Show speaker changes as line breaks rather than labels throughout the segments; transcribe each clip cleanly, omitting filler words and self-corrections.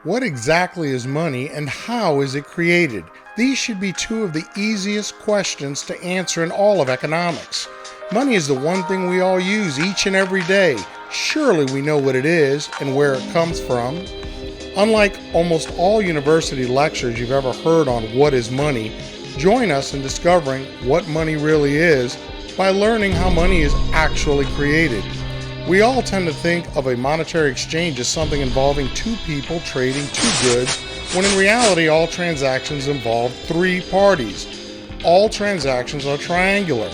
What exactly is money and how is it created? These should be two of the easiest questions to answer in all of economics. Money is the one thing we all use each and every day. Surely we know what it is and where it comes from. Unlike almost all university lectures you've ever heard on what is money, join us in discovering what money really is by learning how money is actually created. We all tend to think of a monetary exchange as something involving two people trading two goods, when in reality all transactions involve three parties. All transactions are triangular.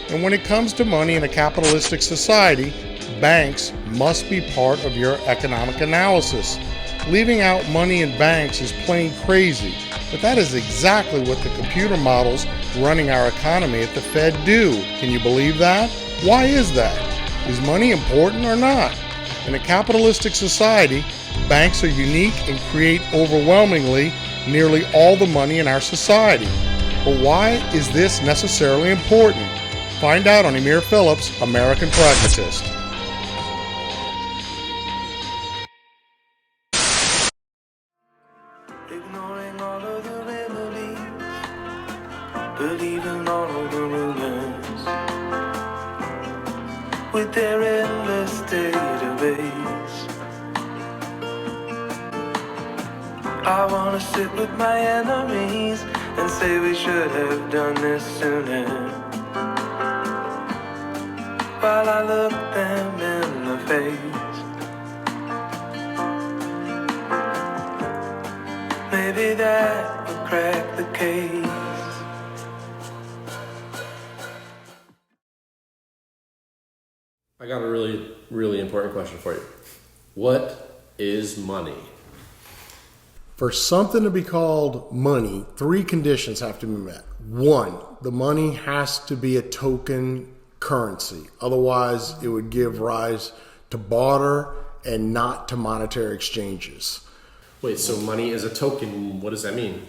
And when it comes to money in a capitalistic society, banks must be part of your economic analysis. Leaving out money in banks is plain crazy, but that is exactly what the computer models running our economy at the Fed do. Can you believe that? Why is that? Is money important or not? In a capitalistic society, banks are unique and create overwhelmingly nearly all the money in our society. But why is this necessarily important? Find out on Amir Phillips' American Pragmatist.
Ignoring all of the remedies, believing all of the rumors, with their endless database. I wanna sit with my enemies and say we should have done this sooner, while I look them in the face. Maybe that will crack the case.
I got a really important question for you. What is money?
For something to be called money, three conditions have to be met. One, the money has to be a token currency. Otherwise, it would give rise to barter and not to monetary exchanges.
Wait, so money is a token. What does that mean?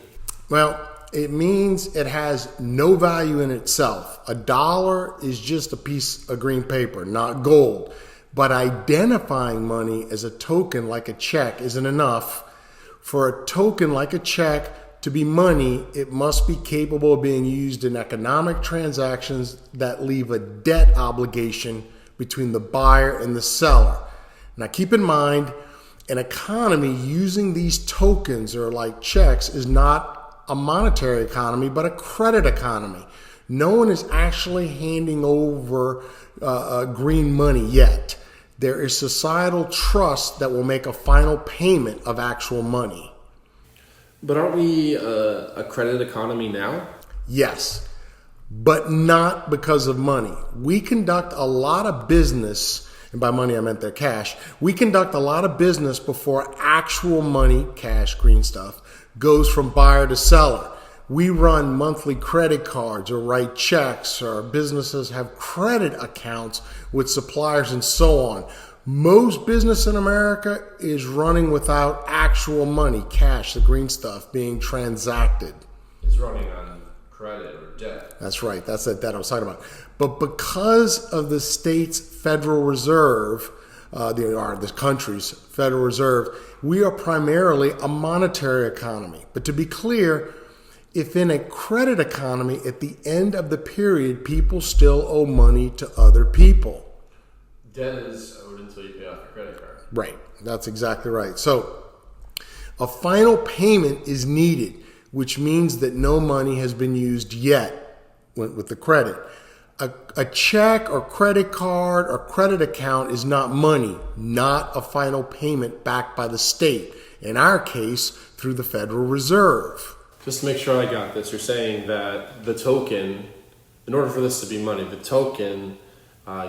Well, it means it has no value in itself. A dollar is just a piece of green paper, not gold. But identifying money as a token like a check isn't enough. For a token like a check to be money, it must be capable of being used in economic transactions that leave a debt obligation between the buyer and the seller. Now keep in mind, an economy using these tokens or like checks is not a monetary economy, but a credit economy. No one is actually handing over green money yet. There is societal trust that will make a final payment of actual money.
But aren't we a credit economy now?
Yes, but not because of money. We conduct a lot of business, and by money I meant their cash. We conduct a lot of business before actual money, cash, green stuff, goes from buyer to seller. We run monthly credit cards or write checks, or businesses have credit accounts with suppliers and so on. Most business in America is running without actual money, cash, the green stuff, being transacted.
It's running on credit or debt.
That's right. That's the debt I was talking about. But because of the state's Federal Reserve, the country's Federal Reserve, we are primarily a monetary economy. But to be clear, if in a credit economy, at the end of the period, people still owe money to other people.
Debt is owed until you pay off your credit card.
Right. That's exactly right. So a final payment is needed, which means that no money has been used yet with the credit. A check or credit card or credit account is not money, not a final payment backed by the state. In our case, through the Federal Reserve.
Just to make sure I got this, you're saying that the token, in order for this to be money, the token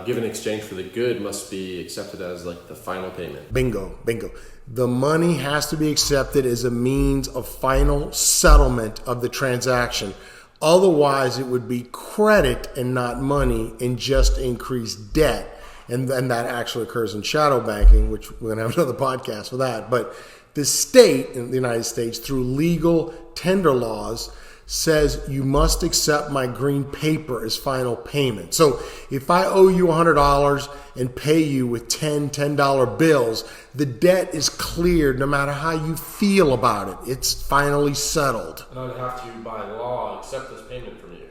given in exchange for the good must be accepted as like the final payment.
Bingo. The money has to be accepted as a means of final settlement of the transaction. Otherwise, it would be credit and not money and just increase debt. And then that actually occurs in shadow banking, which we're going to have another podcast for that. But the state in the United States, through legal tender laws, says you must accept my green paper as final payment. So if I owe you $100 and pay you with $10 bills, the debt is cleared no matter how you feel about it. It's finally settled.
And I'd have to, by law, accept this payment from you.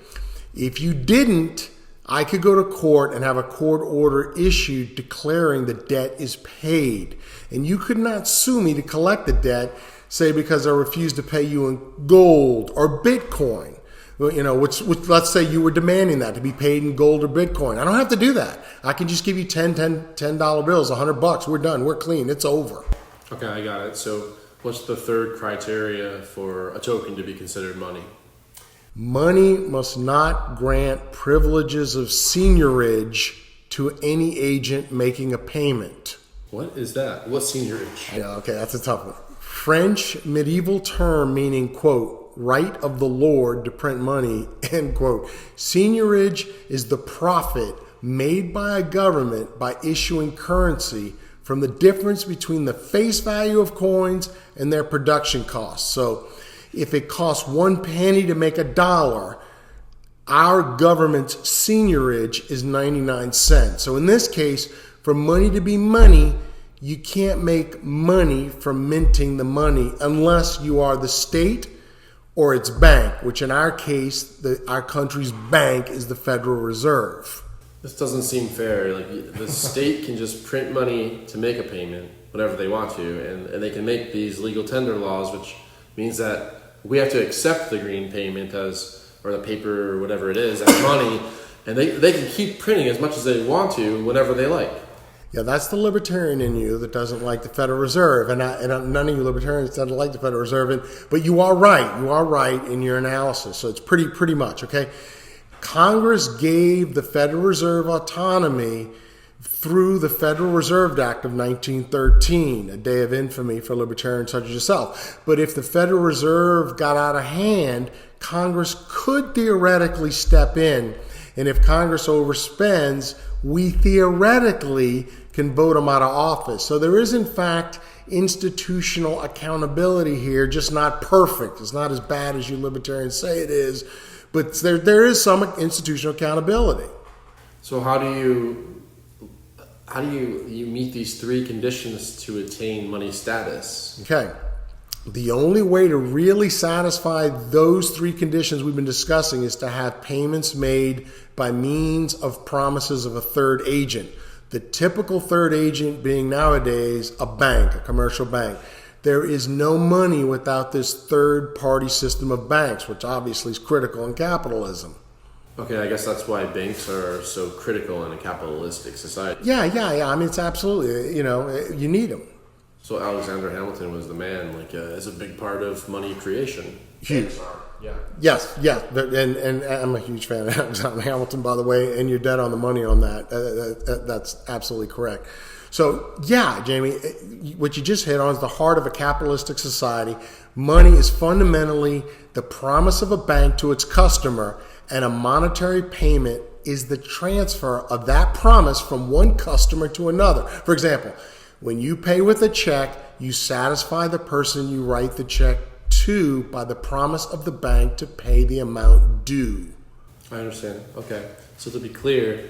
If you didn't, I could go to court and have a court order issued declaring the debt is paid. And you could not sue me to collect the debt, say because I refused to pay you in gold or Bitcoin. Which let's say you were demanding that to be paid in gold or Bitcoin. I don't have to do that. I can just give you $10 bills, $100. We're done. We're clean. It's over.
Okay, I got it. So what's the third criteria for a token to be considered money?
Money must not grant privileges of seniorage to any agent making a payment.
What is that? What's seniorage?
I know, okay, that's a tough one. French medieval term meaning, quote, right of the Lord to print money, end quote. Seniorage is the profit made by a government by issuing currency from the difference between the face value of coins and their production costs. So if it costs 1 penny to make $1, our government's seniorage is 99 cents. So in this case, for money to be money, you can't make money from minting the money unless you are the state or its bank, which in our case, our country's bank is the Federal Reserve.
This doesn't seem fair. Like the state can just print money to make a payment whenever they want to, and they can make these legal tender laws, which means that we have to accept the green payment or the paper or whatever it is as money, and they can keep printing as much as they want to whenever they like.
Yeah, that's the libertarian in you that doesn't like the Federal Reserve, and none of you libertarians doesn't like the Federal Reserve. But you are right. You are right in your analysis. So it's pretty much okay. Congress gave the Federal Reserve autonomy through the Federal Reserve Act of 1913, a day of infamy for libertarians such as yourself. But if the Federal Reserve got out of hand, Congress could theoretically step in. And if Congress overspends, we theoretically can vote them out of office. So there is, in fact, institutional accountability here, just not perfect. It's not as bad as you libertarians say it is, but there is some institutional accountability.
So how do you meet these three conditions to attain money status?
Okay. The only way to really satisfy those three conditions we've been discussing is to have payments made by means of promises of a third agent. The typical third agent being nowadays a bank, a commercial bank. There is no money without this third-party system of banks, which obviously is critical in capitalism.
Okay, I guess that's why banks are so critical in a capitalistic society.
Yeah. I mean, it's absolutely, you need them.
So Alexander Hamilton was the man, as a big part of money creation.
Huge.
Yeah.
Yes, and I'm a huge fan of Alexander Hamilton, by the way, and you're dead on the money on that. That's absolutely correct. So, yeah, Jamie, what you just hit on is the heart of a capitalistic society. Money is fundamentally the promise of a bank to its customer, and a monetary payment is the transfer of that promise from one customer to another. For example, when you pay with a check, you satisfy the person you write the check to by the promise of the bank to pay the amount due.
I understand. Okay. So to be clear,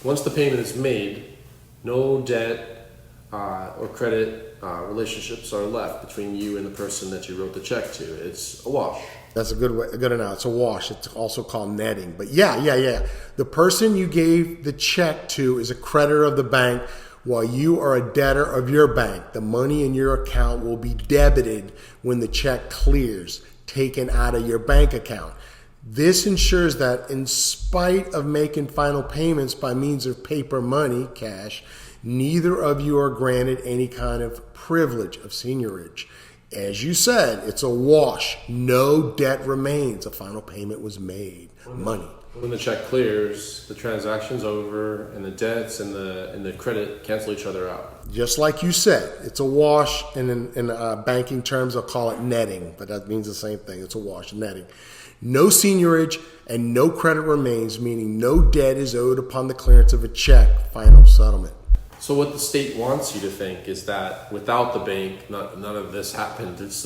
once the payment is made, no debt or credit relationships are left between you and the person that you wrote the check to. It's a wash.
That's a good analogy. It's a wash. It's also called netting. But yeah. The person you gave the check to is a creditor of the bank, while you are a debtor of your bank. The money in your account will be debited when the check clears, taken out of your bank account. This ensures that in spite of making final payments by means of paper money, cash, neither of you are granted any kind of privilege of seniorage. As you said, it's a wash. No debt remains. A final payment was made. Money.
When the check clears, the transaction's over, and the debts and the credit cancel each other out.
Just like you said, it's a wash, and in banking terms, they'll call it netting, but that means the same thing. It's a wash, netting. No seniorage and no credit remains, meaning no debt is owed upon the clearance of a check. Final settlement.
So what the state wants you to think is that without the bank, none of this happened. It's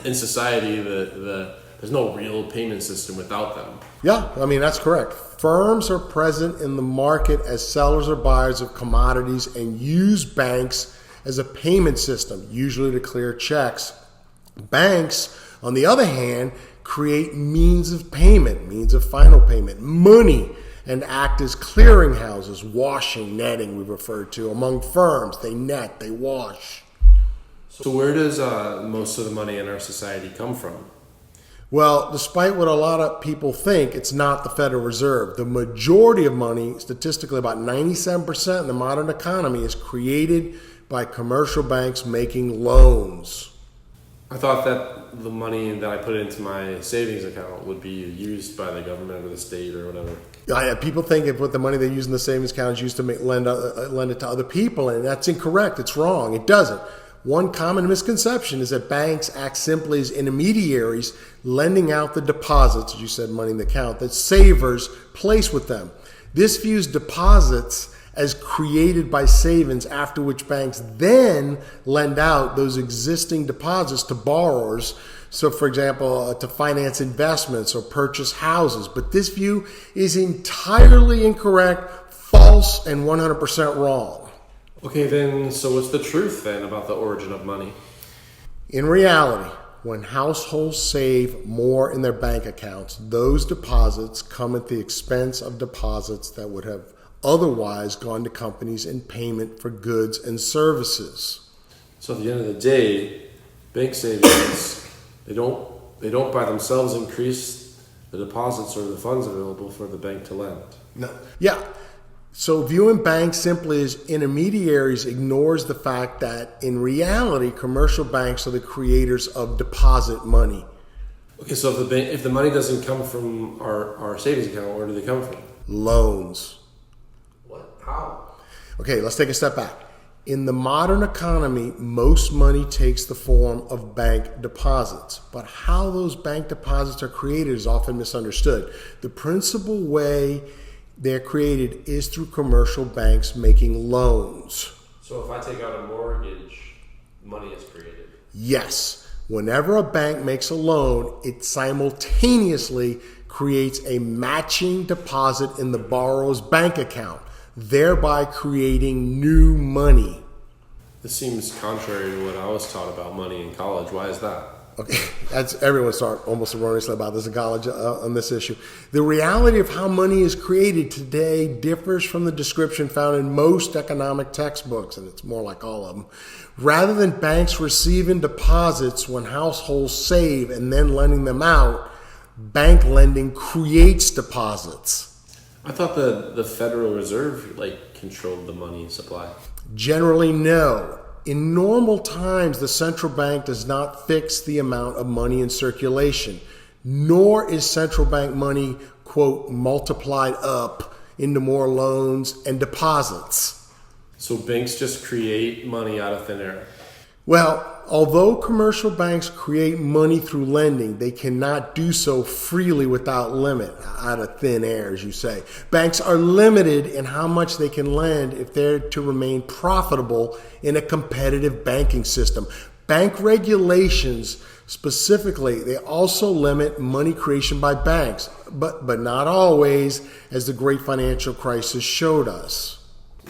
in society, the there's no real payment system without them.
Yeah, I mean, that's correct. Firms are present in the market as sellers or buyers of commodities and use banks as a payment system, usually to clear checks. Banks, on the other hand, create means of payment, means of final payment, money, and act as clearinghouses, washing, netting, we refer to, among firms. They net, they wash.
So where does most of the money in our society come from?
Well, despite what a lot of people think, it's not the Federal Reserve. The majority of money, statistically about 97% in the modern economy, is created by commercial banks making loans.
I thought that the money that I put into my savings account would be used by the government or the state or whatever.
Yeah, people think if what the money they use in the savings account is used to lend it to other people, and that's incorrect. It's wrong. It doesn't. One common misconception is that banks act simply as intermediaries, lending out the deposits, as you said, money in the account, that savers place with them. This views deposits as created by savings, after which banks then lend out those existing deposits to borrowers. So, for example, to finance investments or purchase houses. But this view is entirely incorrect, false, and 100% wrong.
Okay, then, so what's the truth then about the origin of money?
In reality, when households save more in their bank accounts, those deposits come at the expense of deposits that would have otherwise gone to companies in payment for goods and services.
So at the end of the day, bank savings, they don't by themselves increase the deposits or the funds available for the bank to lend.
No. Yeah. So viewing banks simply as intermediaries ignores the fact that in reality, commercial banks are the creators of deposit money.
Okay, so if the money doesn't come from our savings account, where do they come from?
Loans.
What? How?
Okay, let's take a step back. In the modern economy, most money takes the form of bank deposits. But how those bank deposits are created is often misunderstood. The principal way they're created is through commercial banks making loans.
So if I take out a mortgage, money is created?
Yes. Whenever a bank makes a loan, it simultaneously creates a matching deposit in the borrower's bank account, thereby creating new money.
This seems contrary to what I was taught about money in college. Why is that?
Okay, that's everyone's taught almost erroneously about this in college on this issue. The reality of how money is created today differs from the description found in most economic textbooks, and it's more like all of them. Rather than banks receiving deposits when households save and then lending them out, bank lending creates deposits.
I thought the Federal Reserve controlled the money supply.
Generally, no. In normal times, the central bank does not fix the amount of money in circulation, nor is central bank money, quote, multiplied up into more loans and deposits.
So banks just create money out of thin air?
Well, although commercial banks create money through lending, they cannot do so freely without limit, out of thin air, as you say. Banks are limited in how much they can lend if they're to remain profitable in a competitive banking system. Bank regulations, specifically, they also limit money creation by banks, but not always, as the great financial crisis showed us.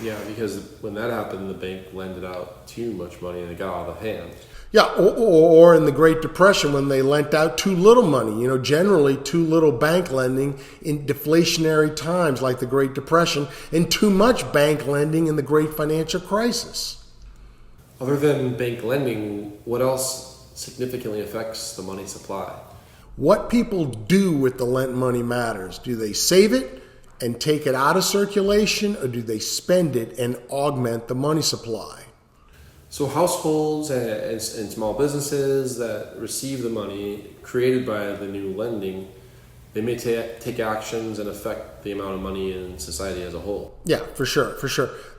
Yeah, because when that happened, the bank lended out too much money and it got out of hand.
Yeah, or in the Great Depression when they lent out too little money. Generally too little bank lending in deflationary times like the Great Depression, and too much bank lending in the Great Financial Crisis.
Other than bank lending, what else significantly affects the money supply?
What people do with the lent money matters. Do they save it and take it out of circulation, or do they spend it and augment the money supply?
So households and small businesses that receive the money created by the new lending, they may take actions and affect the amount of money in society as a whole.
Yeah, for sure.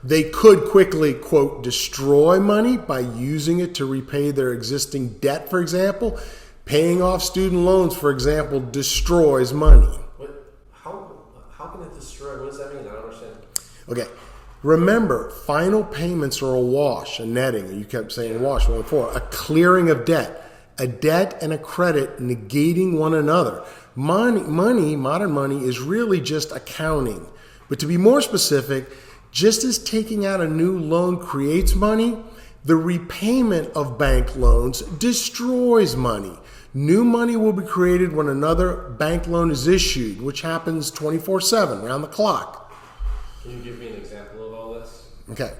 They could quickly, quote, destroy money by using it to repay their existing debt, for example. Paying off student loans, for example, destroys money.
How can it destroy? What does that mean? I don't understand.
Okay. Remember, final payments are a wash, a netting. You kept saying wash before. A clearing of debt. A debt and a credit negating one another. Money, modern money, is really just accounting. But to be more specific, just as taking out a new loan creates money, the repayment of bank loans destroys money. New money will be created when another bank loan is issued, which happens 24/7, round the clock.
Can you give me an example of all this?
Okay.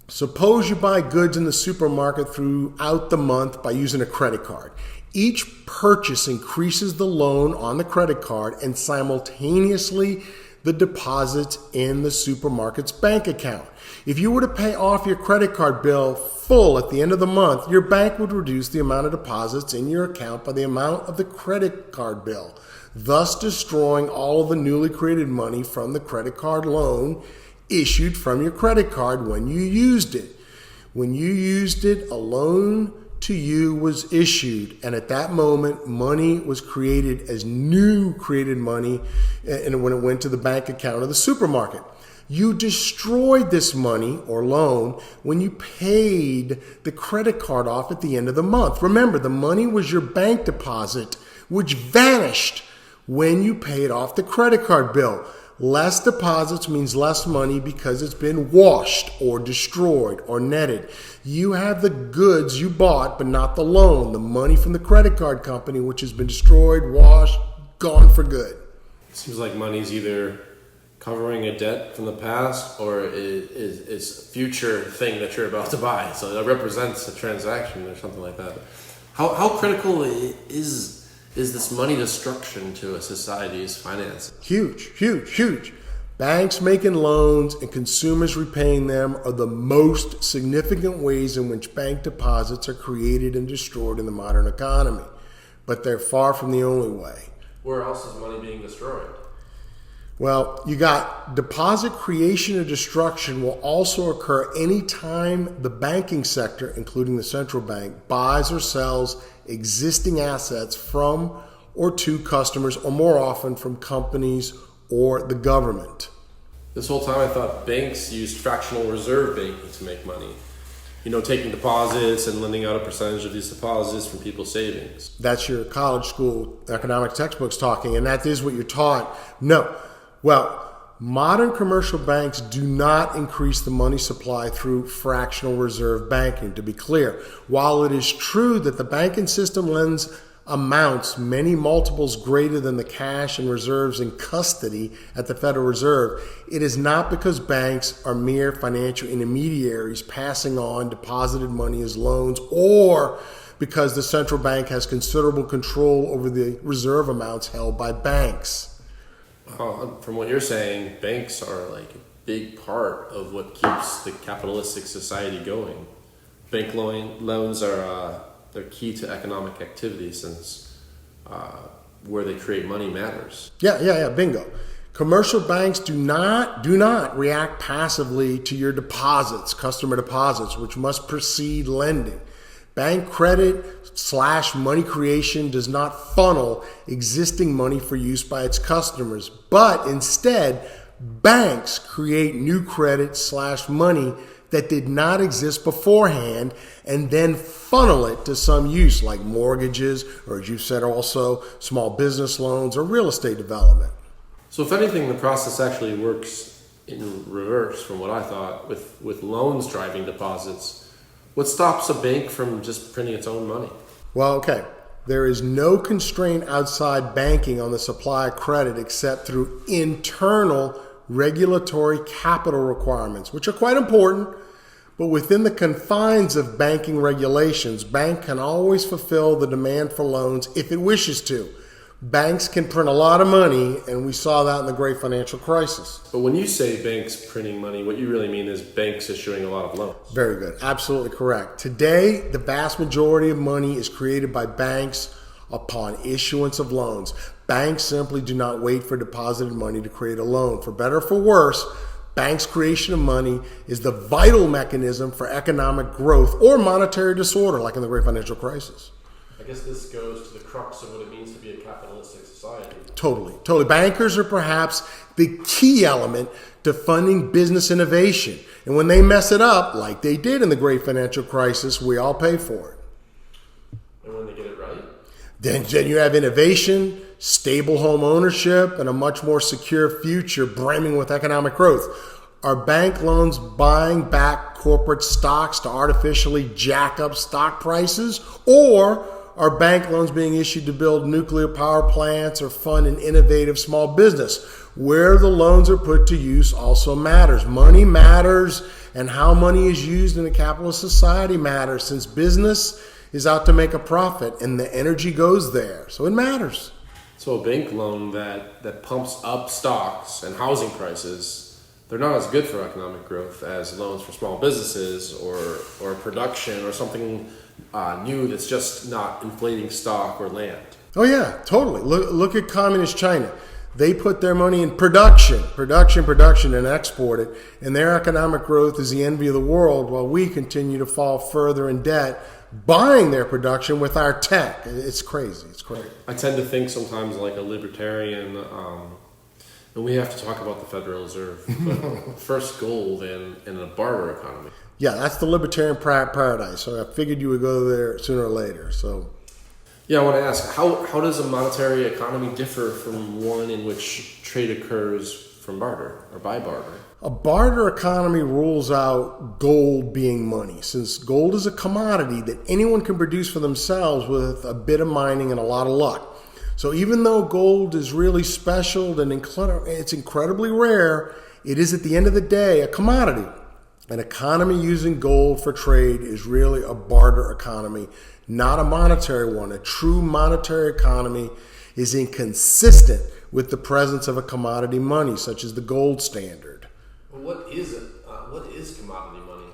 Suppose you buy goods in the supermarket throughout the month by using a credit card. Each purchase increases the loan on the credit card and simultaneously the deposits in the supermarket's bank account. If you were to pay off your credit card bill full at the end of the month, your bank would reduce the amount of deposits in your account by the amount of the credit card bill, thus destroying all of the newly created money from the credit card loan issued from your credit card when you used it. When you used it, a loan to you was issued, and at that moment, money was created as new created money, and when it went to the bank account of the supermarket. You destroyed this money or loan when you paid the credit card off at the end of the month. Remember, the money was your bank deposit, which vanished when you paid off the credit card bill. Less deposits means less money because it's been washed or destroyed or netted. You have the goods you bought, but not the loan, the money from the credit card company, which has been destroyed, washed, gone for good.
It seems like money's either covering a debt from the past or it's a future thing that you're about to buy. So it represents a transaction or something like that. How critical is this money destruction to a society's finances?
Huge. Banks making loans and consumers repaying them are the most significant ways in which bank deposits are created and destroyed in the modern economy. But they're far from the only way.
Where else is money being destroyed?
Well, you got deposit creation and destruction will also occur anytime the banking sector, including the central bank, buys or sells existing assets from or to customers, or more often from companies or the government.
This whole time I thought banks used fractional reserve banking to make money. Taking deposits and lending out a percentage of these deposits from people's savings.
That's your college school economic textbooks talking, and that is what you're taught. No. Well, modern commercial banks do not increase the money supply through fractional reserve banking, to be clear. While it is true that the banking system lends amounts many multiples greater than the cash and reserves in custody at the Federal Reserve, it is not because banks are mere financial intermediaries passing on deposited money as loans, or because the central bank has considerable control over the reserve amounts held by banks.
From what you're saying, banks are like a big part of what keeps the capitalistic society going. Bank loans are they're key to economic activity since where they create money matters.
Yeah, bingo. Commercial banks do not react passively to your deposits, customer deposits, which must precede lending. Bank credit / money creation does not funnel existing money for use by its customers, but instead, banks create new credit / money that did not exist beforehand and then funnel it to some use like mortgages, or as you said also, small business loans or real estate development.
So if anything, the process actually works in reverse from what I thought, with loans driving deposits. What stops a bank from just printing its own money?
Well, okay. There is no constraint outside banking on the supply of credit except through internal regulatory capital requirements, which are quite important. But within the confines of banking regulations, bank can always fulfill the demand for loans if it wishes to. Banks can print a lot of money, and we saw that in the great financial crisis.
But when you say banks printing money, what you really mean is banks issuing a lot of loans.
Very good. Absolutely correct. Today, the vast majority of money is created by banks upon issuance of loans. Banks simply do not wait for deposited money to create a loan. For better or for worse, banks' creation of money is the vital mechanism for economic growth or monetary disorder, like in the great financial crisis.
I guess this goes to the crux of what it means to be a capitalistic society.
Totally. Bankers are perhaps the key element to funding business innovation. And when they mess it up, like they did in the great financial crisis, we all pay for it.
And when they
Then you have innovation, stable home ownership, and a much more secure future brimming with economic growth. Are bank loans buying back corporate stocks to artificially jack up stock prices? Or are bank loans being issued to build nuclear power plants or fund an innovative small business? Where the loans are put to use also matters. Money matters, and how money is used in a capitalist society matters, since business is out to make a profit and the energy goes there. So it matters.
So a bank loan that pumps up stocks and housing prices, they're not as good for economic growth as loans for small businesses or production or something new that's just not inflating stock or land.
Oh yeah, totally. Look at communist China. They put their money in production, and export it, and their economic growth is the envy of the world, while we continue to fall further in debt, buying their production with our tech. It's crazy. It's crazy.
I tend to think sometimes like a libertarian, and we have to talk about the Federal Reserve, but first gold in a barter economy.
Yeah, that's the libertarian paradise. So I figured you would go there sooner or later. So,
yeah, I want to ask, how does a monetary economy differ from one in which trade occurs from barter or by barter?
a barter economy rules out gold being money, since gold is a commodity that anyone can produce for themselves with a bit of mining and a lot of luck. So even though gold is really special and it's incredibly rare, it is at the end of the day a commodity. An economy using gold for trade is really a barter economy, not a monetary one. A true monetary economy is inconsistent with the presence of a commodity money, such as the gold standard.
Well, what is it? What is commodity money?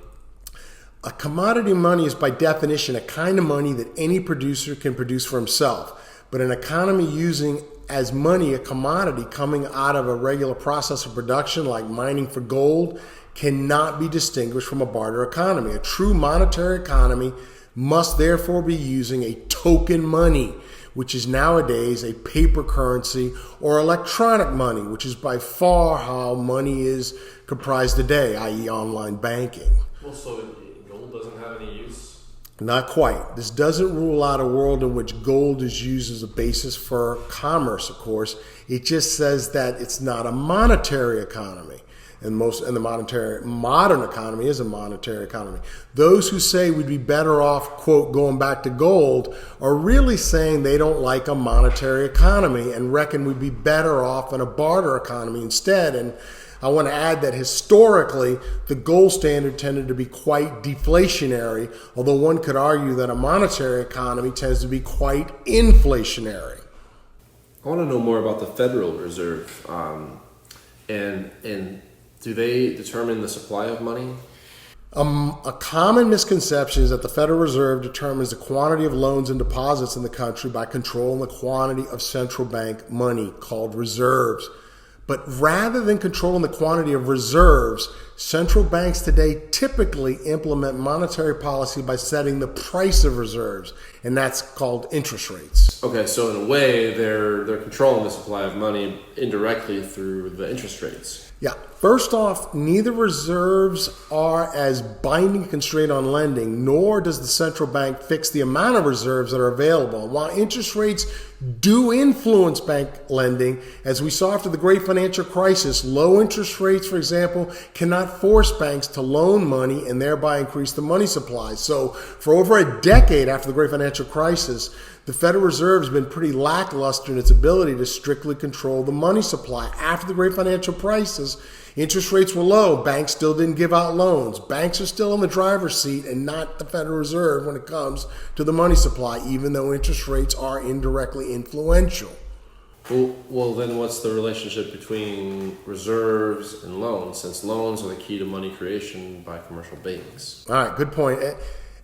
A commodity money is by definition a kind of money that any producer can produce for himself. But an economy using as money a commodity coming out of a regular process of production like mining for gold cannot be distinguished from a barter economy. A true monetary economy must therefore be using a token money, which is nowadays a paper currency, or electronic money, which is by far how money is comprised today, i.e. online banking.
Well, so gold doesn't have any use?
Not quite. This doesn't rule out a world in which gold is used as a basis for commerce, of course. It just says that it's not a monetary economy. And the modern economy is a monetary economy. Those who say we'd be better off, quote, going back to gold, are really saying they don't like a monetary economy and reckon we'd be better off in a barter economy instead. And I want to add that historically, the gold standard tended to be quite deflationary, although one could argue that a monetary economy tends to be quite inflationary.
I want to know more about the Federal Reserve, and do they determine the supply of money?
A common misconception is that the Federal Reserve determines the quantity of loans and deposits in the country by controlling the quantity of central bank money, called reserves. But rather than controlling the quantity of reserves, central banks today typically implement monetary policy by setting the price of reserves, and that's called interest rates.
Okay, so in a way, they're controlling the supply of money indirectly through the interest rates.
Yeah. First off, neither reserves are as binding constraint on lending, nor does the central bank fix the amount of reserves that are available. While interest rates do influence bank lending, as we saw after the great financial crisis, low interest rates, for example, cannot force banks to loan money and thereby increase the money supply. So for over a decade after the great financial crisis, the Federal Reserve has been pretty lackluster in its ability to strictly control the money supply. After the great financial crisis, interest rates were low. Banks still didn't give out loans. Banks are still in the driver's seat and not the Federal Reserve when it comes to the money supply, even though interest rates are indirectly influential.
Well, then what's the relationship between reserves and loans, since loans are the key to money creation by commercial banks?
All right, good point.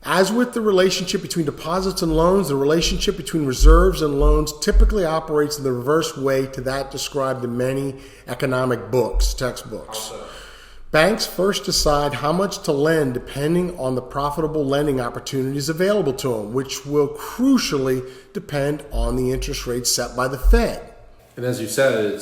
As with the relationship between deposits and loans, the relationship between reserves and loans typically operates in the reverse way to that described in many economic books, textbooks. Banks first decide how much to lend depending on the profitable lending opportunities available to them, which will crucially depend on the interest rate set by the Fed.
And as you said,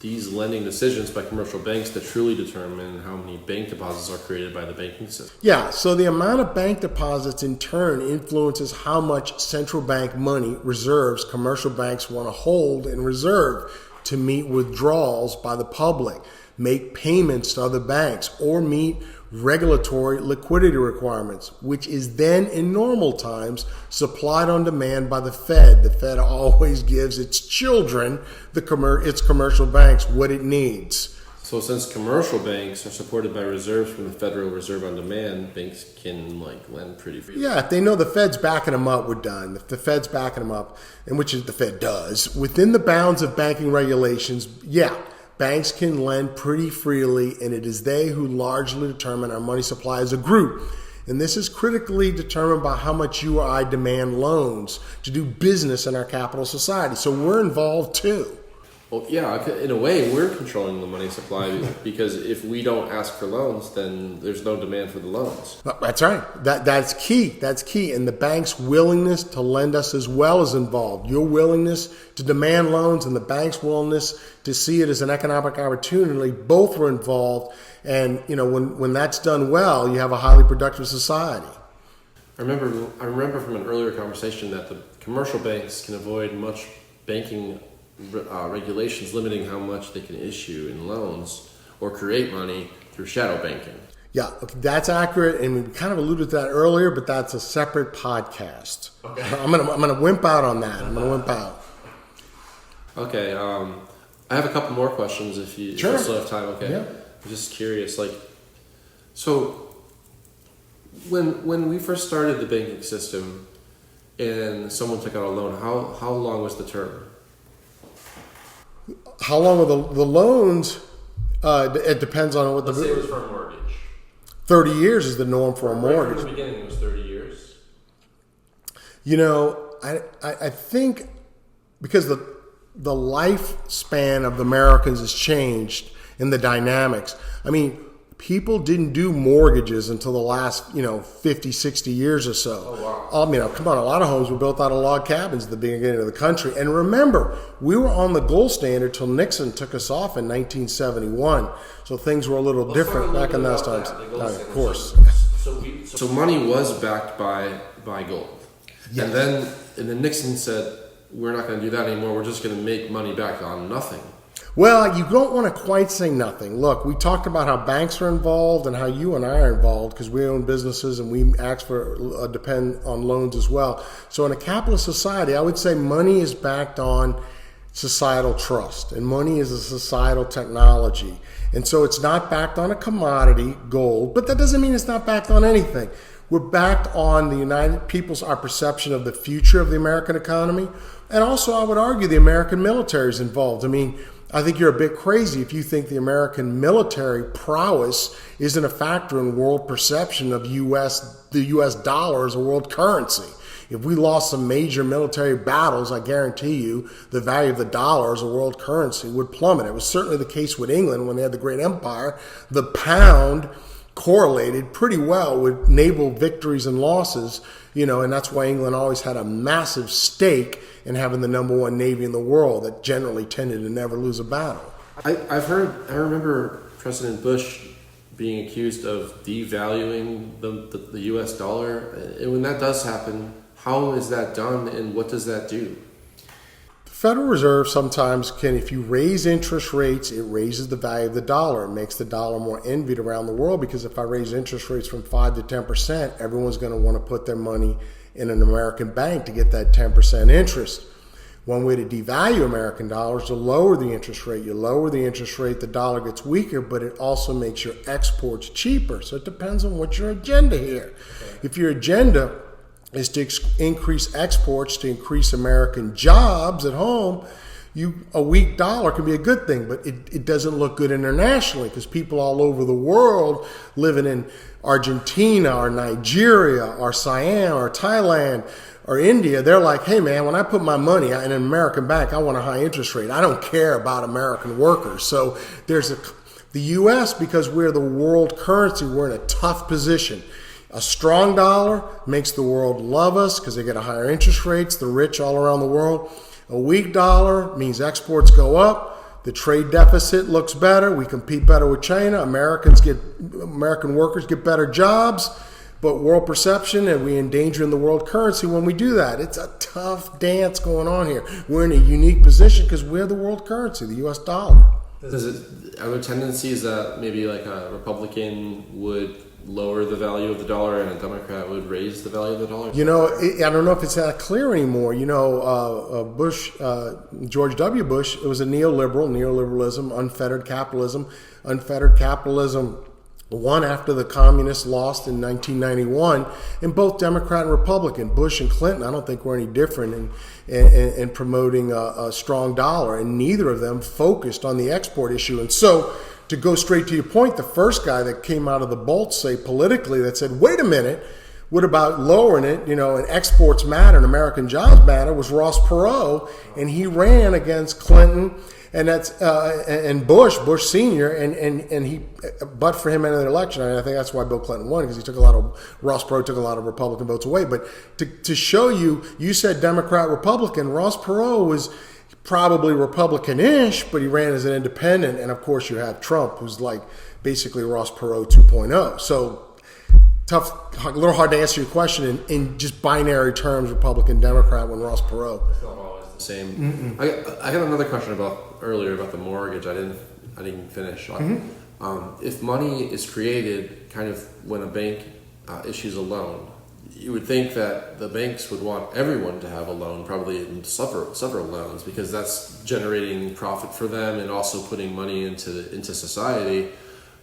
these lending decisions by commercial banks that truly determine how many bank deposits are created by the banking system.
Yeah, so the amount of bank deposits in turn influences how much central bank money reserves commercial banks want to hold and reserve to meet withdrawals by the public, make payments to other banks, or meet regulatory liquidity requirements, which is then in normal times supplied on demand by the Fed. The Fed always gives its children, its commercial banks, what it needs.
So since commercial banks are supported by reserves from the Federal Reserve on demand, banks can lend pretty freely.
Yeah, if they know the Fed's backing them up, we're done. If the Fed's backing them up, and which is the Fed does, within the bounds of banking regulations, yeah, banks can lend pretty freely, and it is they who largely determine our money supply as a group. And this is critically determined by how much you or I demand loans to do business in our capital society. So we're involved too.
Well, yeah, in a way, we're controlling the money supply because if we don't ask for loans, then there's no demand for the loans.
That's right. That's key. That's key. And the bank's willingness to lend us as well is involved. Your willingness to demand loans and the bank's willingness to see it as an economic opportunity, both are involved. And when that's done well, you have a highly productive society.
I remember from an earlier conversation that the commercial banks can avoid much banking regulations limiting how much they can issue in loans or create money through shadow banking.
Yeah, that's accurate, and we kind of alluded to that earlier, but that's a separate podcast. Okay. I'm gonna wimp out on that. I'm gonna wimp out.
Okay, I have a couple more questions if you still have time. Okay,
yeah.
I'm just curious, so when we first started the banking system and someone took out a loan, how long was the term?
How long were the loans? It depends on what
Let's say it was for a mortgage.
30 years is the norm for a mortgage.
From the beginning, it was 30 years.
I think because the lifespan of the Americans has changed in the dynamics. I mean, people didn't do mortgages until the last, 50, 60 years or so.
Oh, wow.
Come on, a lot of homes were built out of log cabins at the beginning of the country. And remember, we were on the gold standard till Nixon took us off in 1971. So things were a little different back in those times. Of course.
So money was backed by gold. Yes. And then Nixon said, we're not going to do that anymore. We're just going to make money back on nothing.
Well, you don't want to quite say nothing. Look, we talked about how banks are involved and how you and I are involved because we own businesses and we depend on loans as well. So in a capitalist society, I would say money is backed on societal trust, and money is a societal technology. And so it's not backed on a commodity, gold, but that doesn't mean it's not backed on anything. We're backed on the United People's, our perception of the future of the American economy. And also, I would argue the American military is involved. I think you're a bit crazy if you think the American military prowess isn't a factor in world perception of the U.S. dollar as a world currency. If we lost some major military battles, I guarantee you the value of the dollar as a world currency would plummet. It was certainly the case with England when they had the great empire. The pound correlated pretty well with naval victories and losses, and that's why England always had a massive stake in having the number one navy in the world that generally tended to never lose a battle.
I remember President Bush being accused of devaluing the U.S. dollar. And when that does happen, how is that done and what does that do?
The Federal Reserve sometimes can, if you raise interest rates, it raises the value of the dollar. It makes the dollar more envied around the world because if I raise interest rates from 5 to 10%, everyone's going to want to put their money in an American bank to get that 10% interest. One way to devalue American dollars is to lower the interest rate. You lower the interest rate, the dollar gets weaker, but it also makes your exports cheaper. So it depends on what your agenda here. Okay. If your agenda is to increase exports, to increase American jobs at home, a weak dollar can be a good thing, but it doesn't look good internationally because people all over the world living in Argentina or Nigeria or Siam or Thailand or India, they're like, hey man, when I put my money in an American bank, I want a high interest rate. I don't care about American workers. So the U.S., because we're the world currency, we're in a tough position. A strong dollar makes the world love us because they get a higher interest rates, the rich all around the world. A weak dollar means exports go up, The trade deficit looks better. We compete better with China. American workers get better jobs. But world perception, and we endanger in the world currency when we do that. It's a tough dance going on here. We're in a unique position because we're the world currency, the U.S. dollar.
Are there tendencies that maybe like a Republican would lower the value of the dollar and a Democrat would raise the value of the dollar?
I don't know if it's that clear anymore. George W. Bush, it was a neoliberalism, unfettered capitalism. Unfettered capitalism won after the communists lost in 1991, and both Democrat and Republican, Bush and Clinton, I don't think were any different in promoting a strong dollar, and neither of them focused on the export issue. And so, to go straight to your point, the first guy that came out of the bolt, say politically, that said, wait a minute, what about lowering it, and exports matter and American jobs matter, was Ross Perot, and he ran against Clinton and Bush Senior, and he, but for him in the election, I think that's why Bill Clinton won, because Ross Perot took a lot of Republican votes away. But to show you said Democrat, Republican, Ross Perot was probably Republican-ish, but he ran as an independent, and of course you have Trump, who's like basically Ross Perot 2.0. So tough, a little hard to answer your question in just binary terms, Republican, Democrat, when Ross Perot.
It's not always the same. I got another question earlier about the mortgage. I didn't finish. If money is created kind of when a bank issues a loan, you would think that the banks would want everyone to have a loan, probably in several loans, because that's generating profit for them and also putting money into society.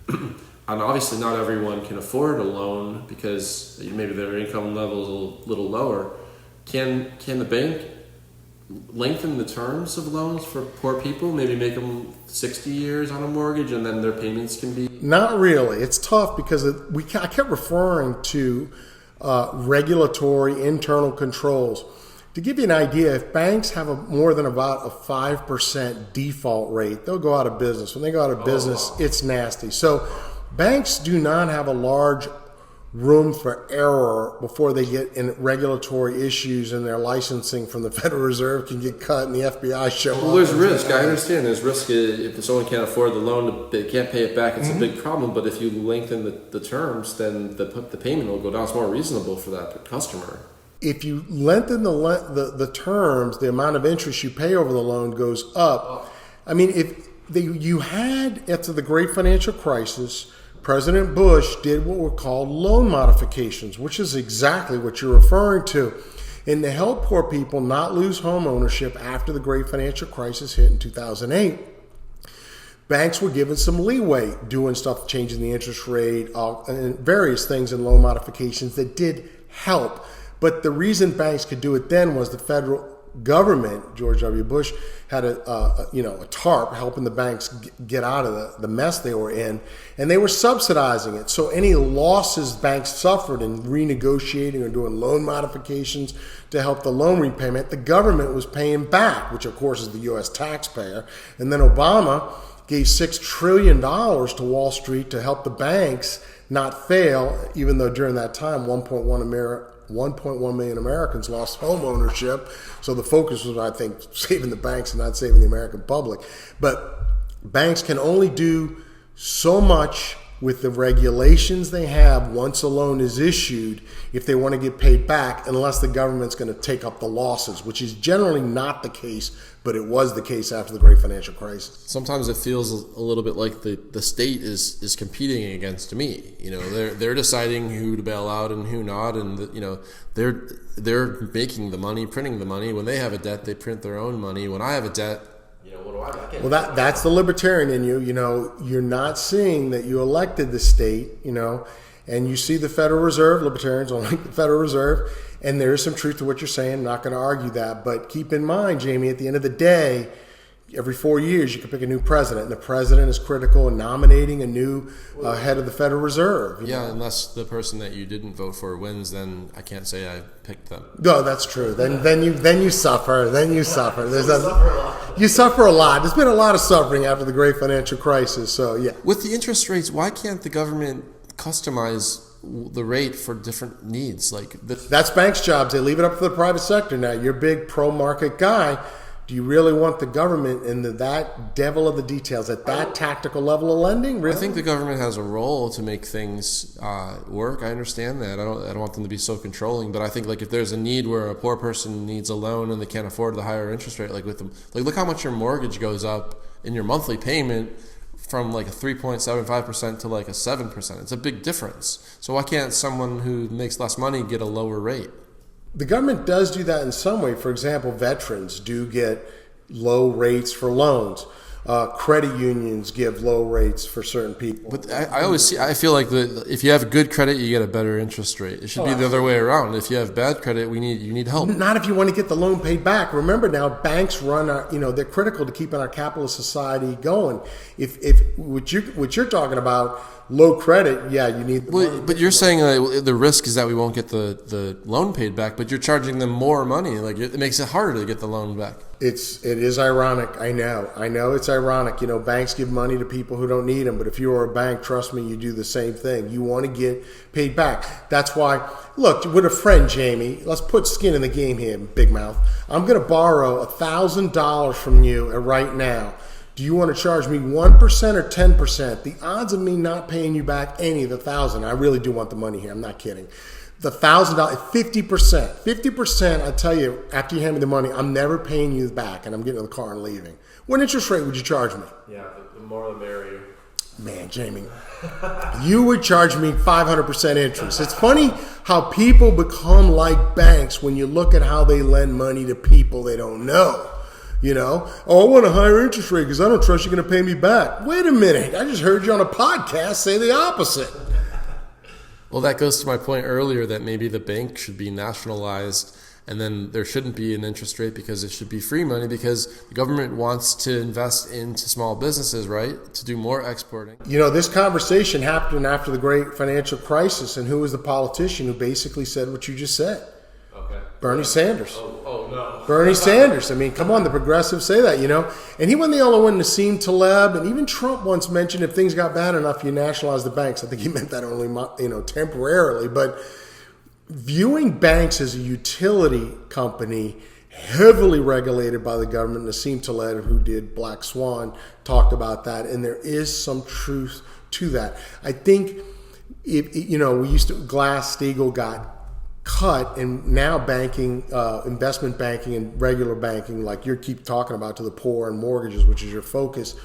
And obviously not everyone can afford a loan because maybe their income level is a little lower. Can the bank lengthen the terms of loans for poor people, maybe make them 60 years on a mortgage, and then their payments can be... Not
really. It's tough because I kept referring to regulatory internal controls. To give you an idea, if banks have more than about a 5% default rate, they'll go out of business. When they go out of business, it's nasty. So banks do not have a large room for error before they get in regulatory issues, and their licensing from the Federal Reserve can get cut and the FBI show up.
Well, there's risk. I understand there's risk. If someone can't afford the loan, they can't pay it back, it's a big problem. But if you lengthen the terms, then the payment will go down. It's more reasonable for that customer.
If you lengthen the terms, the amount of interest you pay over the loan goes up. I mean, you had, after the great financial crisis, President Bush did what were called loan modifications, which is exactly what you're referring to. And to help poor people not lose home ownership after the great financial crisis hit in 2008, banks were given some leeway doing stuff, changing the interest rate, and various things in loan modifications that did help. But the reason banks could do it then was the federal government, George W. Bush, had a TARP helping the banks get out of the mess they were in, and they were subsidizing it. So any losses banks suffered in renegotiating or doing loan modifications to help the loan repayment, the government was paying back, which of course is the U.S. taxpayer. And then Obama gave $6 trillion to Wall Street to help the banks not fail, even though during that time 1.1 million Americans lost home ownership. So the focus was, I think, saving the banks and not saving the American public. But banks can only do so much with the regulations they have once a loan is issued if they want to get paid back, unless the government's going to take up the losses, which is generally not the case, but it was the case after the great financial crisis.
Sometimes it feels a little bit like the state is competing against me. They're deciding who to bail out and who not, and they're making the money, printing the money. When they have a debt, they print their own money. When I have a debt, what do I?
Well, that's the libertarian in you. You're not seeing that you elected the state. And you see the Federal Reserve. Libertarians don't like the Federal Reserve, and there is some truth to what you're saying. I'm not going to argue that, but keep in mind, Jamie, at the end of the day, every 4 years you can pick a new president, and the president is critical in nominating a new head of the Federal Reserve.
Unless the person that you didn't vote for wins, then I can't say I picked them.
No, that's true. Then you suffer. You suffer a lot. There's been a lot of suffering after the great financial crisis. So yeah.
With the interest rates, why can't the government customize the rate for different needs?
That's banks' jobs. They leave it up to the private sector. Now, you're a big pro-market guy. Do you really want the government in that devil of the details at that tactical level of lending? Really?
I think the government has a role to make things work. I understand that. I don't want them to be so controlling. But I think like if there's a need where a poor person needs a loan and they can't afford the higher interest rate, like with them, like look how much your mortgage goes up in your monthly payment from like a 3.75% to like a 7%. It's a big difference. So why can't someone who makes less money get a lower rate?
The government does do that in some way. For example, veterans do get low rates for loans. Credit unions give low rates for certain people.
But I feel like if you have good credit, you get a better interest rate. It should be the other way around. If you have bad credit, you need help.
Not if you want to get the loan paid back. Remember now, banks run they're critical to keeping our capitalist society going. If what you're talking about, low credit, yeah, you need the money.
But you're saying the risk is that we won't get the loan paid back, but you're charging them more money. Like it makes it harder to get the loan back.
It is ironic. I know it's ironic. Banks give money to people who don't need them, but if you are a bank, trust me, you do the same thing. You want to get paid back. That's why, look, with a friend, Jamie, let's put skin in the game here, Big Mouth. I'm going to borrow $1,000 from you right now. Do you want to charge me 1% or 10%? The odds of me not paying you back any of the $1,000, I really do want the money here. I'm not kidding. The $1,000, 50%. 50%, I tell you, after you hand me the money, I'm never paying you back, and I'm getting in the car and leaving. What interest rate would you charge me?
Yeah, the more the merrier.
Man, Jamie, you would charge me 500% interest. It's funny how people become like banks when you look at how they lend money to people they don't know. I want a higher interest rate because I don't trust you're going to pay me back. Wait a minute. I just heard you on a podcast say the opposite.
Well, that goes to my point earlier that maybe the bank should be nationalized and then there shouldn't be an interest rate because it should be free money because the government wants to invest into small businesses, right, to do more exporting.
This conversation happened after the great financial crisis, and who was the politician who basically said what you just said?
Okay.
Bernie Sanders.
Oh no.
Bernie Sanders. I mean, come on, the progressives say that, And he wasn't the only one. Nassim Taleb, and even Trump once mentioned if things got bad enough, you nationalize the banks. I think he meant that only, temporarily. But viewing banks as a utility company heavily regulated by the government, Nassim Taleb, who did Black Swan, talked about that, and there is some truth to that. I think, we used to, Glass-Steagall got cut, and now banking, investment banking and regular banking, like you keep talking about to the poor and mortgages, which is your focus,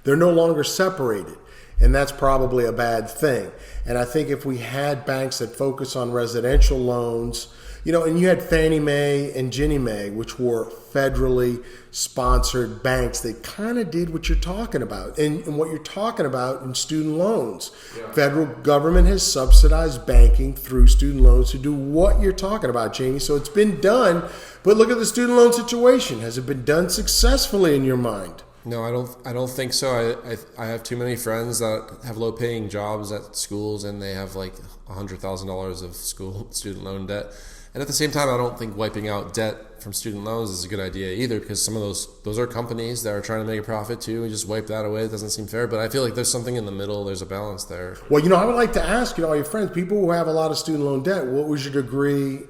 they're no longer separated. And that's probably a bad thing. And I think if we had banks that focus on residential loans, and you had Fannie Mae and Ginnie Mae, which were federally sponsored banks that kind of did what you're talking about. And what you're talking about in student loans. Yeah. Federal government has subsidized banking through student loans to do what you're talking about, Jamie. So it's been done. But look at the student loan situation. Has it been done successfully in your mind?
No, I don't think so. I have too many friends that have low paying jobs at schools and they have like $100,000 of student loan debt. And at the same time, I don't think wiping out debt from student loans is a good idea either, because some of those are companies that are trying to make a profit too. We just wipe that away. It doesn't seem fair. But I feel like there's something in the middle. There's a balance there.
Well, I would like to ask, all your friends, people who have a lot of student loan debt, what was your degree?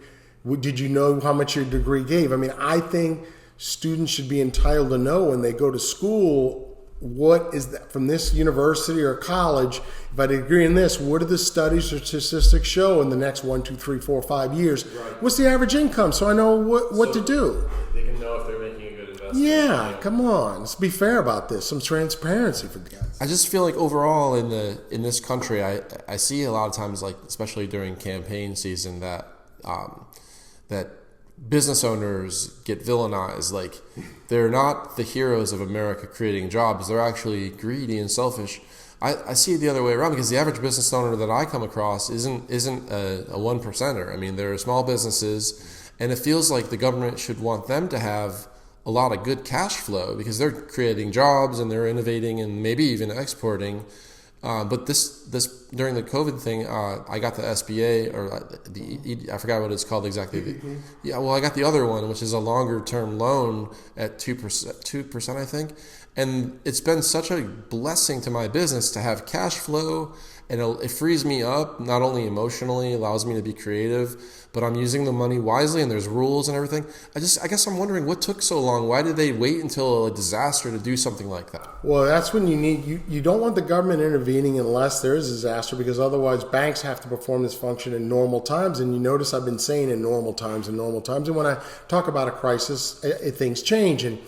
Did you know how much your degree gave? I mean, I think students should be entitled to know when they go to school, what is that from this university or college? If I agree in this, what do the studies or statistics show in the next 1, 2, 3, 4, 5 years? Right. What's the average income? So I know what to do.
They can know if they're making a good investment.
Yeah, come on. Let's be fair about this. Some transparency for guys.
I just feel like overall in this country, I see a lot of times, like especially during campaign season, that business owners get villainized. Like they're not the heroes of America creating jobs. They're actually greedy and selfish. I see it the other way around, because the average business owner that I come across isn't a one percenter. I mean, they're small businesses, and it feels like the government should want them to have a lot of good cash flow because they're creating jobs and they're innovating and maybe even exporting. But this during the COVID thing, I got the SBA I forgot what it's called exactly. Yeah, well, I got the other one, which is a longer term loan at 2%, I think. And it's been such a blessing to my business to have cash flow and it frees me up, not only emotionally, allows me to be creative, but I'm using the money wisely, and there's rules and everything. I guess I'm wondering what took so long. Why did they wait until a disaster to do something like that?
Well, that's when you don't want the government intervening unless there is a disaster, because otherwise banks have to perform this function in normal times. And you notice I've been saying in normal times. And when I talk about a crisis, things change. And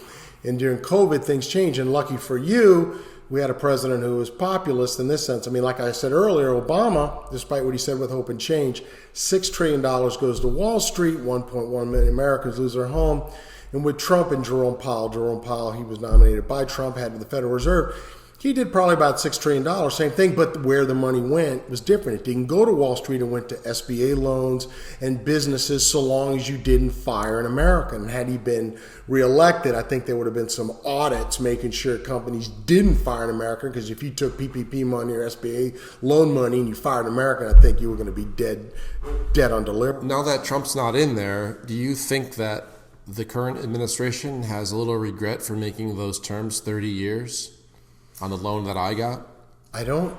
during COVID, things change. And lucky for you, we had a president who was populist in this sense. I mean, like I said earlier, Obama, despite what he said with hope and change, $6 trillion goes to Wall Street, 1.1 million Americans lose their home. And with Trump and Jerome Powell, he was nominated by Trump, head of the Federal Reserve. He did probably about $6 trillion, same thing, but where the money went was different. It didn't go to Wall Street, it went to SBA loans and businesses, so long as you didn't fire an American. And had he been reelected, I think there would have been some audits making sure companies didn't fire an American, because if you took PPP money or SBA loan money and you fired an American, I think you were going to be dead on delivery.
Now that Trump's not in there, do you think that the current administration has a little regret for making those terms 30 years? On the loan that I got?
I don't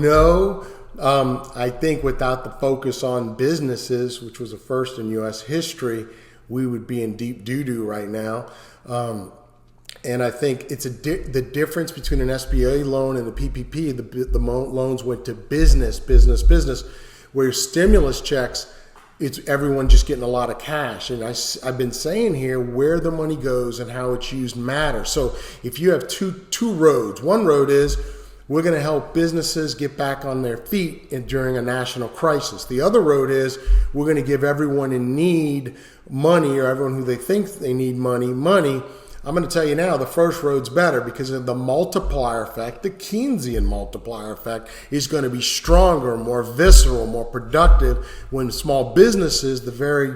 know. I think without the focus on businesses, which was a first in U.S. history, we would be in deep doo-doo right now. And I think it's the difference between an SBA loan and a PPP. The loans went to business, where stimulus checks, it's everyone just getting a lot of cash. And I've been saying here, where the money goes and how it's used matters. So if you have two roads, one road is we're going to help businesses get back on their feet during a national crisis. The other road is we're going to give everyone in need money, or everyone who they think they need money. I'm going to tell you now, the first road's better because of the multiplier effect. The Keynesian multiplier effect is going to be stronger, more visceral, more productive when small businesses, the very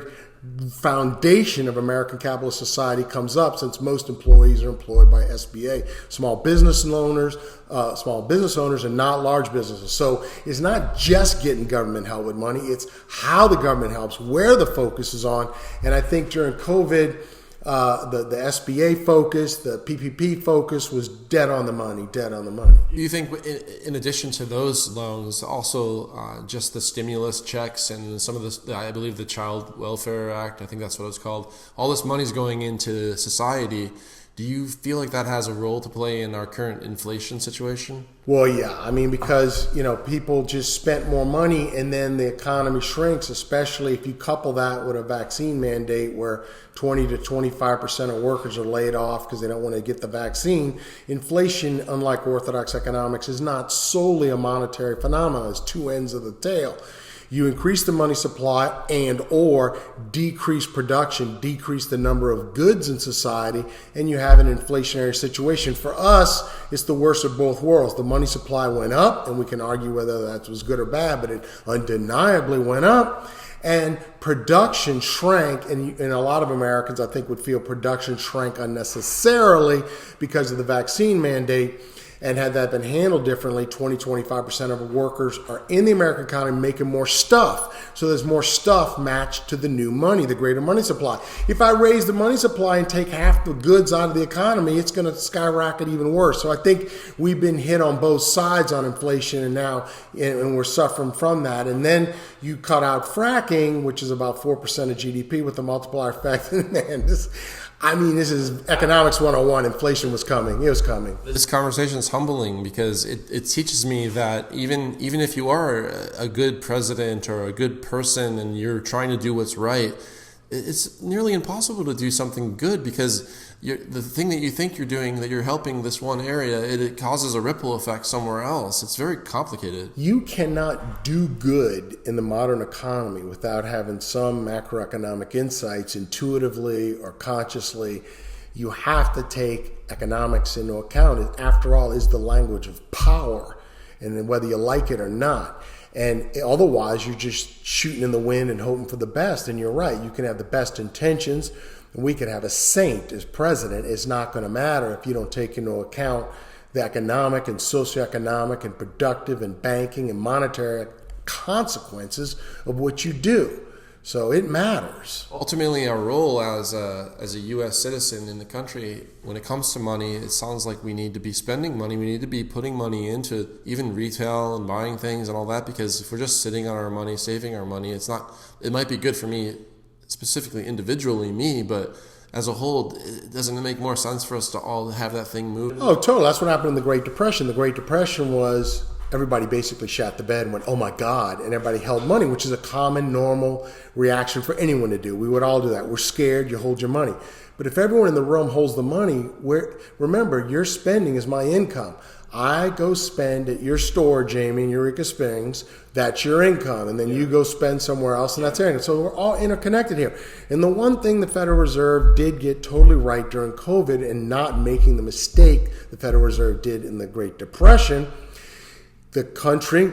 foundation of American capitalist society, comes up, since most employees are employed by SBA, small business owners and not large businesses. So it's not just getting government help with money, it's how the government helps, where the focus is on. And I think during COVID, the SBA focus, the PPP focus was dead on the money. Do
you think, in addition to those loans, also just the stimulus checks and some of this, I believe the Child Welfare Act, I think that's what it's called, all this money's going into society. Do you feel like that has a role to play in our current inflation situation?
Well, yeah. I mean, because, people just spent more money and then the economy shrinks, especially if you couple that with a vaccine mandate where 20 to 25% of workers are laid off because they don't want to get the vaccine. Inflation, unlike orthodox economics, is not solely a monetary phenomenon. It's two ends of the tail. You increase the money supply and or decrease production, decrease the number of goods in society, and you have an inflationary situation. For us, it's the worst of both worlds. The money supply went up, and we can argue whether that was good or bad, but it undeniably went up. And production shrank, and a lot of Americans, I think, would feel production shrank unnecessarily because of the vaccine mandate. And had that been handled differently, 20-25% of workers are in the American economy making more stuff. So there's more stuff matched to the new money, the greater money supply. If I raise the money supply and take half the goods out of the economy, it's going to skyrocket even worse. So I think we've been hit on both sides on inflation, and we're suffering from that. And then you cut out fracking, which is about 4% of GDP with the multiplier effect. Man, this is economics 101. Inflation was coming. It was coming.
This conversation is humbling because it teaches me that even if you are a good president or a good person and you're trying to do what's right, it's nearly impossible to do something good because the thing that you think you're doing, that you're helping this one area, it causes a ripple effect somewhere else. It's very complicated.
You cannot do good in the modern economy without having some macroeconomic insights intuitively or consciously. You have to take economics into account. It, after all, is the language of power, and whether you like it or not. And otherwise, you're just shooting in the wind and hoping for the best. And you're right. You can have the best intentions. We could have a saint as president. It's not going to matter if you don't take into account the economic and socioeconomic and productive and banking and monetary consequences of what you do. So it matters.
Ultimately, our role as a U.S. citizen in the country, when it comes to money, it sounds like we need to be spending money. We need to be putting money into even retail and buying things and all that, because if we're just sitting on our money, saving our money, it might be good for me, specifically individually me, but as a whole, doesn't it make more sense for us to all have that thing move?
Oh, totally. That's what happened in the Great Depression. The Great Depression was everybody basically shat the bed and went, oh my God, and everybody held money, which is a common, normal reaction for anyone to do. We would all do that. We're scared, you hold your money. But if everyone in the room holds the money, remember, your spending is my income. I go spend at your store, Jamie, in Eureka Springs, that's your income. And then you go spend somewhere else, and that's your income. So we're all interconnected here. And the one thing the Federal Reserve did get totally right during COVID, and not making the mistake the Federal Reserve did in the Great Depression, the country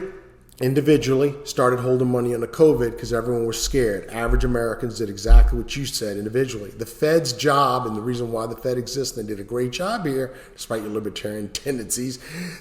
individually started holding money under COVID because everyone was scared. Average Americans did exactly what you said individually. The Fed's job, and the reason why the Fed exists, and they did a great job here, despite your libertarian tendencies,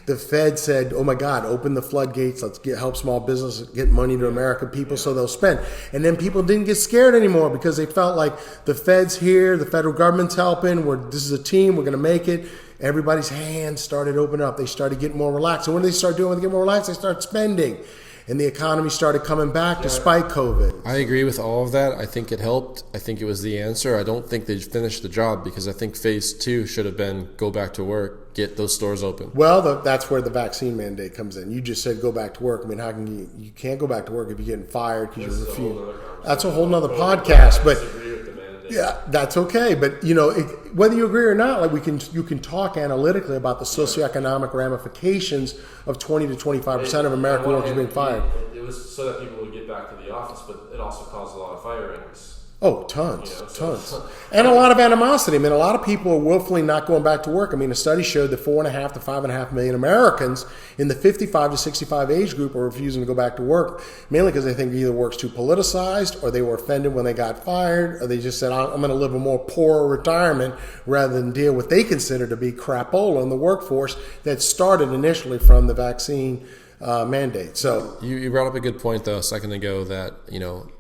the Fed said, oh my God, open the floodgates, let's help small business get money to American people so they'll spend. And then people didn't get scared anymore because they felt like the Fed's here, the federal government's helping, this is a team, we're going to make it. Everybody's hands started opening up. They started getting more relaxed. And what do they start doing when they get more relaxed? They start spending. And the economy started coming back despite COVID.
I agree with all of that. I think it helped. I think it was the answer. I don't think they finished the job, because I think phase 2 should have been go back to work, get those stores open.
Well, that's where the vaccine mandate comes in. You just said go back to work. I mean, how can you can't go back to work if you're getting fired because you refuse? That's a whole nother podcast. But yeah, that's okay. But whether you agree or not, like you can talk analytically about the socioeconomic ramifications of 20 to 25% of American workers being fired.
It was so that people would get back to the office, but it also caused a lot of firings.
Oh, tons. And a lot of animosity. I mean, a lot of people are willfully not going back to work. I mean, a study showed that 4.5 to 5.5 million Americans in the 55 to 65 age group are refusing to go back to work, mainly because they think either work's too politicized, or they were offended when they got fired, or they just said, I'm going to live a more poorer retirement rather than deal with what they consider to be crapola in the workforce that started initially from the vaccine mandate. So
you brought up a good point though a second ago, that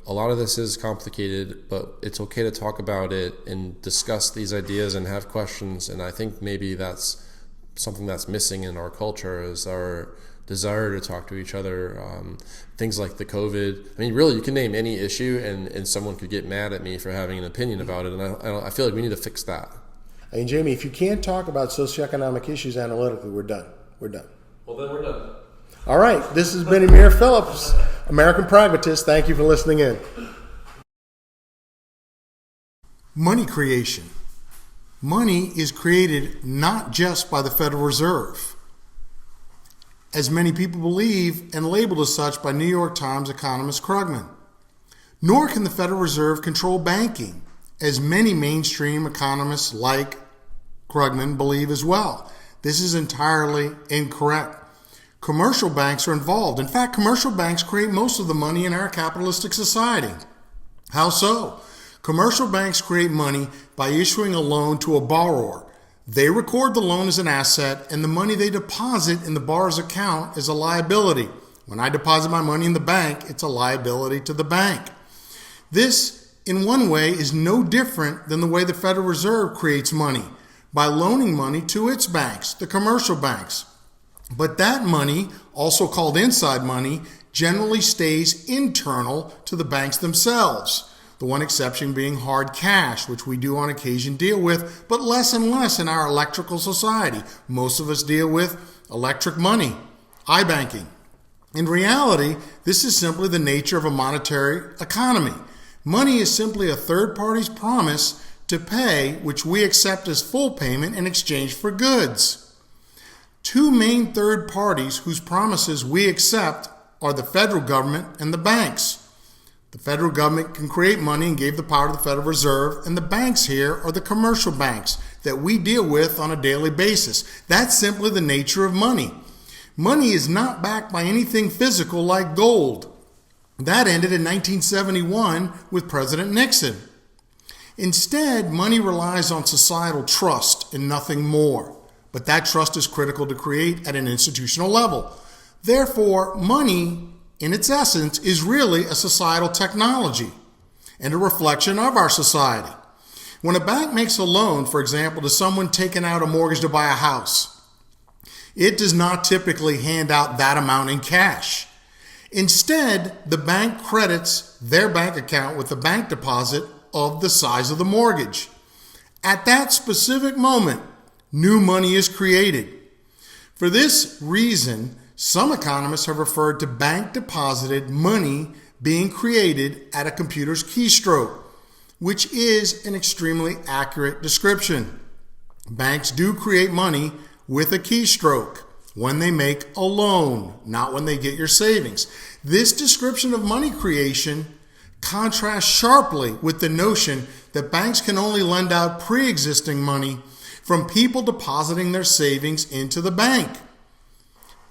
a lot of this is complicated, but it's okay to talk about it and discuss these ideas and have questions. And I think maybe that's something that's missing in our culture, is our desire to talk to each other. Things like the COVID. I mean, really, you can name any issue and someone could get mad at me for having an opinion about it. And I feel like we need to fix that.
I mean, Jamie, if you can't talk about socioeconomic issues analytically, we're done.
Well, then we're done.
All right, this has been Amir Phillips, American Pragmatist. Thank you for listening in. Money creation. Money is created not just by the Federal Reserve, as many people believe, and labeled as such by New York Times economist Krugman. Nor can the Federal Reserve control banking, as many mainstream economists like Krugman believe as well. This is entirely incorrect. Commercial banks are involved. In fact, commercial banks create most of the money in our capitalistic society. How so? Commercial banks create money by issuing a loan to a borrower. They record the loan as an asset, and the money they deposit in the borrower's account is a liability. When I deposit my money in the bank, it's a liability to the bank. This, in one way, is no different than the way the Federal Reserve creates money, by loaning money to its banks, the commercial banks. But that money, also called inside money, generally stays internal to the banks themselves. The one exception being hard cash, which we do on occasion deal with, but less and less in our electrical society. Most of us deal with electric money, iBanking. In reality, this is simply the nature of a monetary economy. Money is simply a third party's promise to pay, which we accept as full payment in exchange for goods. Two main third parties whose promises we accept are the federal government and the banks. The federal government can create money and gave the power to the Federal Reserve, and the banks here are the commercial banks that we deal with on a daily basis. That's simply the nature of money. Money is not backed by anything physical like gold. That ended in 1971 with President Nixon. Instead, money relies on societal trust and nothing more. But that trust is critical to create at an institutional level. Therefore, money, in its essence, is really a societal technology. and a reflection of our society. When a bank makes a loan, for example, to someone taking out a mortgage to buy a house, it does not typically hand out that amount in cash. Instead, the bank credits their bank account with a bank deposit of the size of the mortgage. At that specific moment, new money is created. For this reason, some economists have referred to bank deposited money being created at a computer's keystroke, which is an extremely accurate description. Banks do create money with a keystroke when they make a loan, not when they get your savings. This description of money creation contrasts sharply with the notion that banks can only lend out pre-existing money from people depositing their savings into the bank.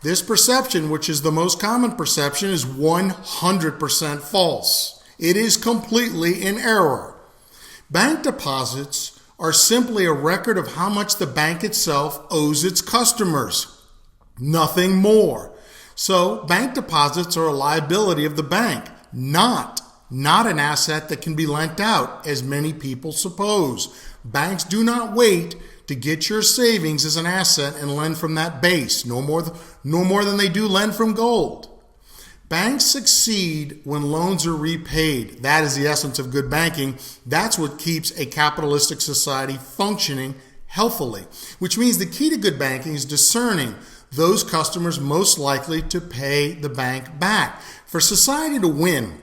This perception, which is the most common perception, is 100% false. It is completely in error. Bank deposits are simply a record of how much the bank itself owes its customers. Nothing more. So bank deposits are a liability of the bank, not an asset that can be lent out, as many people suppose. Banks do not wait to get your savings as an asset and lend from that base, no more than they do lend from gold. Banks succeed when loans are repaid. That is the essence of good banking. That's what keeps a capitalistic society functioning healthily, which means the key to good banking is discerning those customers most likely to pay the bank back. For society to win,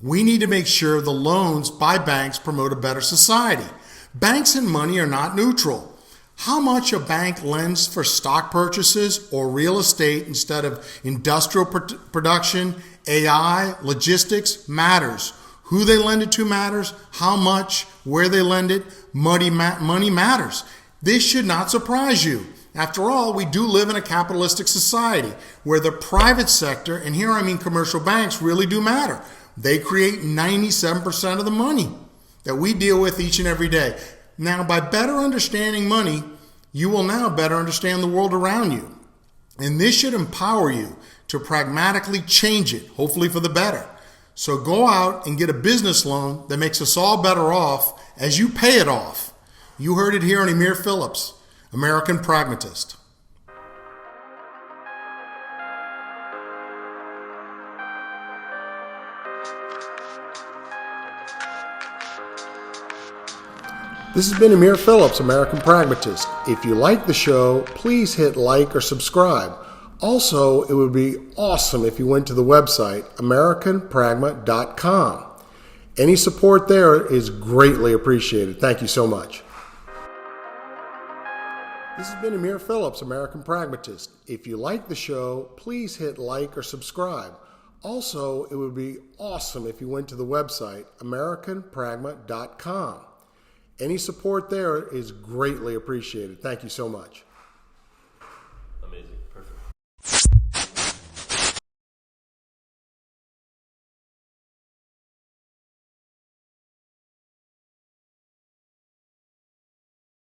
we need to make sure the loans by banks promote a better society. Banks and money are not neutral. How much a bank lends for stock purchases or real estate instead of industrial production, AI, logistics matters. Who they lend it to matters. How much, where they lend it, money matters. This should not surprise you. After all, we do live in a capitalistic society where the private sector, and here I mean commercial banks, really do matter. They create 97% of the money that we deal with each and every day. Now, by better understanding money, you will now better understand the world around you. And this should empower you to pragmatically change it, hopefully for the better. So go out and get a business loan that makes us all better off as you pay it off. You heard it here on Amir Phillips, American Pragmatist. This has been Amir Phillips, American Pragmatist. If you like the show, please hit like or subscribe. Also, it would be awesome if you went to the website, americanpragma.com. Any support there is greatly appreciated. Thank you so much. This has been Amir Phillips, American Pragmatist. If you like the show, please hit like or subscribe. Also, it would be awesome if you went to the website, americanpragma.com. Any support there is greatly appreciated. Thank you so much.